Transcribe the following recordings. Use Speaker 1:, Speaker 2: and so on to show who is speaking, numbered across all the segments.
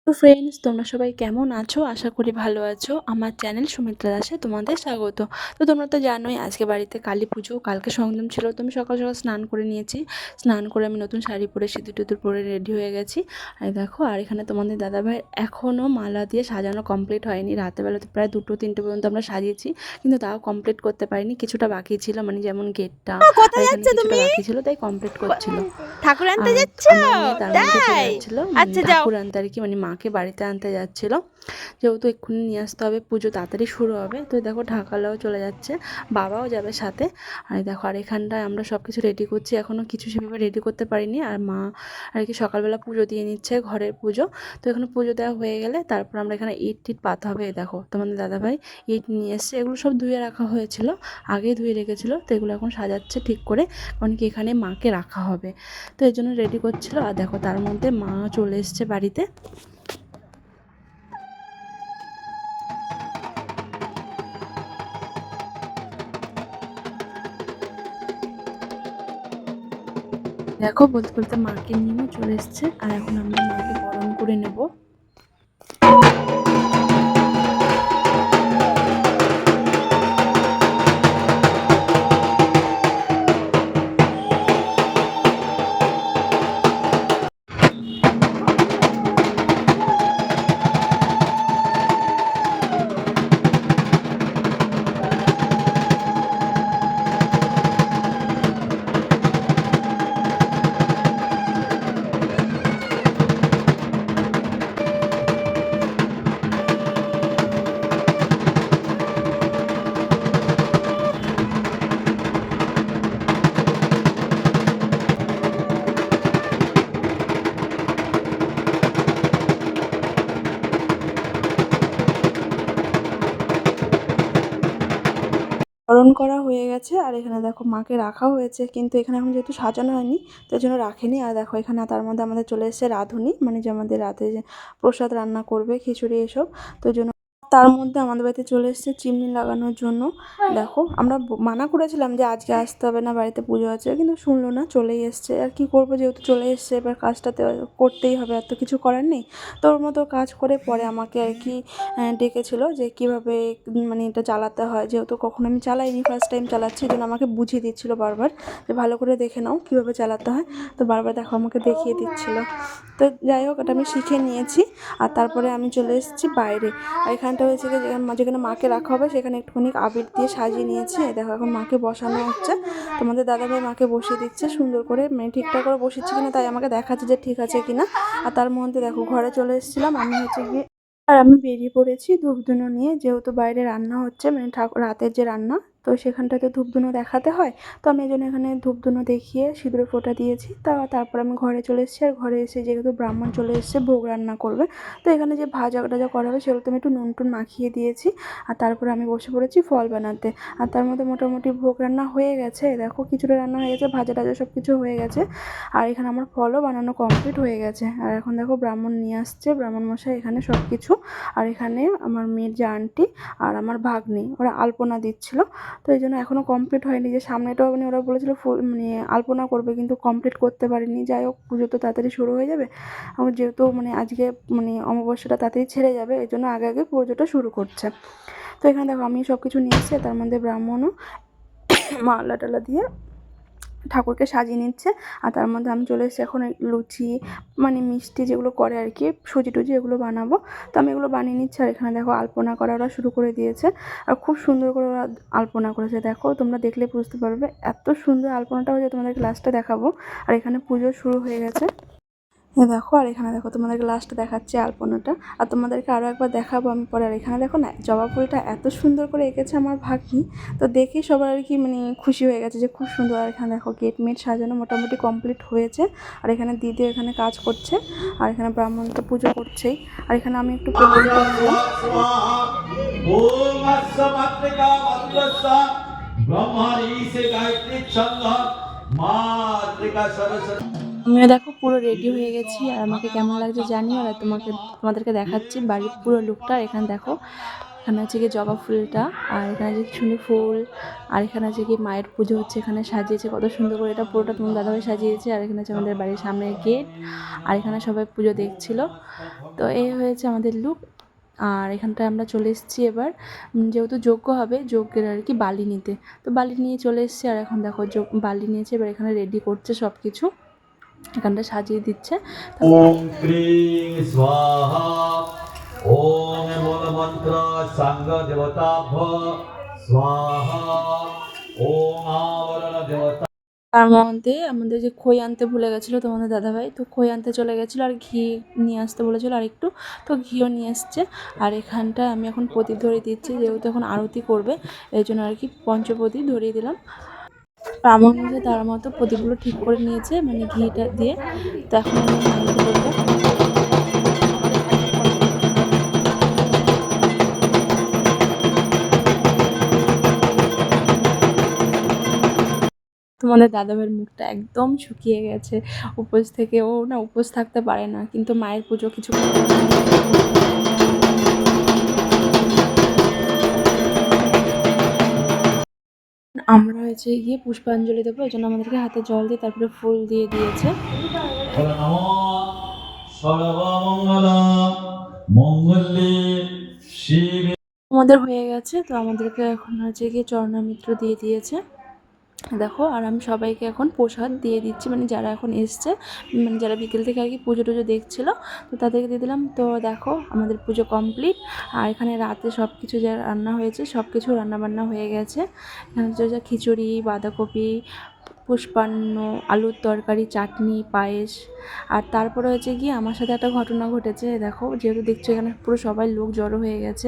Speaker 1: তো ফ্রেন্ডস, তোমরা সবাই কেমন আছো? আশা করি ভালো আছো। আমার চ্যানেল সুমিত্রা দাসে তোমাদের স্বাগত। তো তোমরা তো জানোই আজকে বাড়িতে কালী পুজো, কালকে সংযম ছিল। তো আমি সকাল সকাল স্নান করে নিয়েছি। স্নান করে আমি নতুন শাড়ি পরে সিঁদুর টিঁদুর পরে রেডি হয়ে গেছি। আর দেখো, আর এখানে তোমাদের দাদাভাই এখনও মালা দিয়ে সাজানো কমপ্লিট হয়নি। রাতেরবেলাতে প্রায় 2-3টে পর্যন্ত আমরা সাজিয়েছি, কিন্তু তাও কমপ্লিট করতে পারিনি। কিছুটা বাকি ছিল, মানে যেমন গেটটা আর
Speaker 2: কোথায়
Speaker 1: এখানে
Speaker 2: যাচ্ছ
Speaker 1: কিছুটা
Speaker 2: তুমি?
Speaker 1: বাকি ছিল, তাই কমপ্লিট করছিল।
Speaker 2: ঠাকুর আনতে
Speaker 1: আর
Speaker 2: যাচ্ছ?
Speaker 1: আমার মেয়ে তার মধ্যে চলে
Speaker 2: তাই?
Speaker 1: যাচ্ছিলো, মানে
Speaker 2: আচ্ছা যাও।
Speaker 1: ঠাকুর আনতে আর কি, মানে মাকে বাড়িতে আনতে যাচ্ছিলো। যেহেতু এক্ষুনি নিয়ে আসতে হবে, পুজো তাড়াতাড়ি শুরু হবে। তো দেখো ঢাকালাও চলে যাচ্ছে, বাবাও যাবে সাথে। আর দেখো, আর এখানটায় আমরা সব কিছু রেডি করছি, এখনও কিছু সেভাবে রেডি করতে পারিনি। আর মা আর কি সকালবেলা পুজো দিয়ে নিচ্ছে, ঘরের পুজো। তো এখানে পুজো দেওয়া হয়ে গেলে তারপর আমরা এখানে ইট টিট পাতা হবে। দেখো তোমাদের দাদাভাই ইট নিয়ে এসছে, এগুলো সব ধুয়ে রাখা হয়েছিল, আগেই ধুয়ে রেখেছিলো। তো এগুলো এখন সাজাচ্ছে ঠিক করে, কারণ কি এখানে মাকে রাখা হবে। তো এই জন্য রেডি করছিল। আর দেখো তার মধ্যে মা চলে এসছে বাড়িতে। দেখো বলতে বলতে মাকে নিয়েও চলে এসছে। আর এখন আমরা মাকে বরণ করে নেব। বরণ করা হয়ে গেছে। আর এখানে দেখো মাকে রাখা হয়েছে, কিন্তু এখানে এখন যেহেতু সাজানো হয়নি, তাই জন্য রাখেনি। আর দেখো এখানে তার মধ্যে আমাদের চলে এসেছে রাঁধুনি, মানে যে আমাদের রাতে যে প্রসাদ রান্না করবে, খিচুড়ি এসব। তো ওই জন্য তার মধ্যে আমাদের বাড়িতে চলে এসেছে চিমনি লাগানোর জন্য। দেখো আমরা মানা করেছিলাম যে আজকে আসতে হবে না, বাড়িতে পুজো আছে, কিন্তু শুনলো না, চলেই এসছে। আর কি করবো, যেহেতু চলে এসছে এবার কাজটাতে করতেই হবে, আর তো কিছু করার নেই। তো ওর মতো কাজ করে পরে আমাকে আর কি ডেকেছিল যে কীভাবে মানে এটা চালাতে হয়, যেহেতু কখনো আমি চালাইনি, ফার্স্ট টাইম চালাচ্ছি, এই জন্য আমাকে বুঝিয়ে দিচ্ছিলো বারবার যে ভালো করে দেখে নাও কীভাবে চালাতে হয়। তো বারবার দেখো আমাকে দেখিয়ে দিচ্ছিলো। তো যাই হোক, এটা আমি শিখে নিয়েছি। আর তারপরে আমি চলে এসেছি বাইরে। আর এখানটা হয়েছে কি, যেখানে মাকে রাখা হবে সেখানে একটুখানি আবির দিয়ে সাজিয়ে নিয়েছি। দেখো এখন মাকে বসানো হচ্ছে, তোমাদের দাদাভাই মাকে বসিয়ে দিচ্ছে সুন্দর করে, মানে ঠিকঠাক করে বসিয়েছি কিনা তাই আমাকে দেখাচ্ছে যে ঠিক আছে কিনা। আর তার মধ্যে দেখো ঘরে চলে এসেছিলাম আমি, হচ্ছে গিয়ে আর আমি বেরিয়ে পড়েছি ধূপধুনো নিয়ে, যেহেতু বাইরে রান্না হচ্ছে, মানে রাতের যে রান্না, তো সেখানটাতে ধূপধুনো দেখাতে হয়। তো আমি এই জন্য এখানে ধূপধুনো দেখিয়ে সিঁদুরে ফোঁটা দিয়েছি। তারপর আমি ঘরে চলে এসেছি। আর ঘরে এসে যেহেতু ব্রাহ্মণ চলে এসেছে, ভোগ রান্না করবে, তো এখানে যে ভাজা টাজা করা হবে সেগুলো তো আমি একটু নুন টুন মাখিয়ে দিয়েছি। আর তারপরে আমি বসে পড়েছি ফল বানাতে। আর তার মধ্যে মোটামুটি ভোগ রান্না হয়ে গেছে, দেখো কিছুটা রান্না হয়ে গেছে, ভাজা টাজা সব কিছু হয়ে গেছে। আর এখানে আমার ফলও বানানো কমপ্লিট হয়ে গেছে। আর এখন দেখো ব্রাহ্মণ নিয়ে আসছে, ব্রাহ্মণ মশাই এখানে সব কিছু। আর এখানে আমার মেয়ের যে আন্টি আর আমার ভাগ্নি, ওরা আলপনা দিচ্ছিলো। তো এই জন্য এখনও কমপ্লিট হয়নি, যে সামনেটাও মানে ওরা বলেছিলো মানে আলপনা করবে, কিন্তু কমপ্লিট করতে পারিনি। যাই হোক, পুজো তো তাড়াতাড়ি শুরু হয়ে যাবে। আমার যেহেতু মানে আজকে মানে অমাবস্যাটা তাড়াতাড়ি ছেড়ে যাবে, এই জন্য আগে আগে পুজোটা শুরু করছে। তো এখানে দেখো আমি সব কিছু নিয়ে এসেছি, তার মধ্যে ব্রাহ্মণও মালা টালা দিয়ে ঠাকুরকে সাজিয়ে নিচ্ছে। আর তার মধ্যে আমি চলে এসেছি এখন লুচি, মানে মিষ্টি যেগুলো করে আর কি, সুজি টুজি, এগুলো বানাবো। তো আমি এগুলো বানিয়ে নিচ্ছি। আর এখানে দেখো আলপনা করা ওরা শুরু করে দিয়েছে। আর খুব সুন্দর করে ওরা আলপনা করেছে, দেখো তোমরা দেখলে বুঝতে পারবে, এত সুন্দর আলপনাটা হয়েছে, তোমাদেরকে লাস্টে দেখাবো। আর এখানে পুজো শুরু হয়ে গেছে, দেখো। আর এখানে দেখো তোমাদেরকে লাস্টে দেখাচ্ছি আলপনাটা, আর তোমাদেরকে আরও একবার দেখাবো আমি পরে। আর এখানে দেখো না, জবা ফুলটা এত সুন্দর করে এঁকেছে আমার ভাগ্নি, তো দেখেই সবার আর কি মানে খুশি হয়ে গেছে যে খুব সুন্দর। আর এখানে দেখো গেট মেট সাজানো মোটামুটি কমপ্লিট হয়েছে। আর এখানে দিদি এখানে কাজ করছে, আর এখানে ব্রাহ্মণ তো পুজো করছেই। আর এখানে আমি একটু প্রণাম করছিলাম। আমিও দেখো পুরো রেডি হয়ে গেছি। আর আমাকে কেমন লাগছে জানিও। আর তোমাদেরকে দেখাচ্ছি বাড়ির পুরো লুকটা। এখানে দেখো, এখানে হচ্ছে কি জবা ফুলটা, আর এখানে যে কি সুন্দর ফুল, আর এখানে আছে কি মায়ের পুজো হচ্ছে, এখানে সাজিয়েছে কত সুন্দর করে, এটা পুরোটা তোমার দাদাভাই সাজিয়েছে। আর এখানে আছে আমাদের বাড়ির সামনে গেট, আর এখানে সবাই পুজো দেখছিল। তো এই হয়েছে আমাদের লুক। আর এখানটায় আমরা চলে এসেছি এবার, যেহেতু যজ্ঞ হবে, যজ্ঞের আর কি বালি নিতে, তো বালি নিয়ে চলে এসেছি। আর এখন দেখো বালি নিয়েছে, এবার এখানে রেডি করছে সব কিছু, এখানটা সাজিয়ে দিচ্ছে।
Speaker 2: ওম ক্রিং স্বাহা। ওম মূলমন্ত্র সাঙ্গ দেবতাভ্য স্বাহা। ওম আবরণ দেবতা।
Speaker 1: তার মধ্যে আমাদের যে খই আনতে ভুলে গেছিলো তোমাদের দাদাভাই, তো খই আনতে চলে গেছিলো, আর ঘি নিয়ে আসতে বলেছিলো আর একটু, তো ঘিও নিয়ে এসছে। আর এখানটায় আমি এখন প্রদীপ ধরিয়ে দিচ্ছি, যেহেতু এখন আরতি করবে, এই জন্য আর কি পঞ্চপ্রদীপ ধরিয়ে দিলাম। আমার মধ্যে তার মতো প্রদীপগুলো ঠিক করে নিয়েছে, মানে ঘিটা দিয়ে। তো এখন আমি আরতি করবো। তোমাদের দাদাভাইয়ের মুখটা একদম শুকিয়ে গেছে উপোস থেকে, ও না উপোস থাকতে পারে না, কিন্তু মায়ের পুজো কিছু করতে পারে না। আমরা হচ্ছে গিয়ে পুষ্পাঞ্জলি দেবো, এই জন্য আমাদেরকে হাতে জল দিয়ে তারপরে ফুল দিয়ে দিয়েছে।
Speaker 2: সর্বমঙ্গল মঙ্গলে শিবে।
Speaker 1: আমাদের হয়ে গেছে, তো আমাদেরকে এখন হচ্ছে গিয়ে চরণামিত্র দিয়ে দিয়েছে দেখো। আর আমি সবাইকে এখন প্রসাদ দিয়ে দিচ্ছি, মানে যারা এখন এসছে, মানে যারা বিকেল থেকে আর কি পুজো টুজো দেখছিলো, তো তাদেরকে দিয়ে দিলাম। তো দেখো আমাদের পুজো কমপ্লিট। আর এখানে রাতে সব কিছু যা রান্না হয়েছে, সব কিছু রান্নাবান্না হয়ে গেছে। এখানে হচ্ছে যা খিচুড়ি, বাঁধাকপি, পুষ্পান্ন, আলুর তরকারি, চাটনি, পায়েস। আর তারপরে হচ্ছে গিয়ে আমার সাথে একটা ঘটনা ঘটেছে দেখো, যেহেতু দেখছো এখানে পুরো সবাই লোক জড়ো হয়ে গেছে,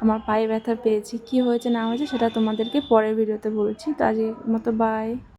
Speaker 1: আমার পায়ে ব্যথা পেয়েছি, কি হয়েছে না হয়েছে সেটা তোমাদেরকে পরের ভিডিওতে বলছি। তো আজকের মতো বাই।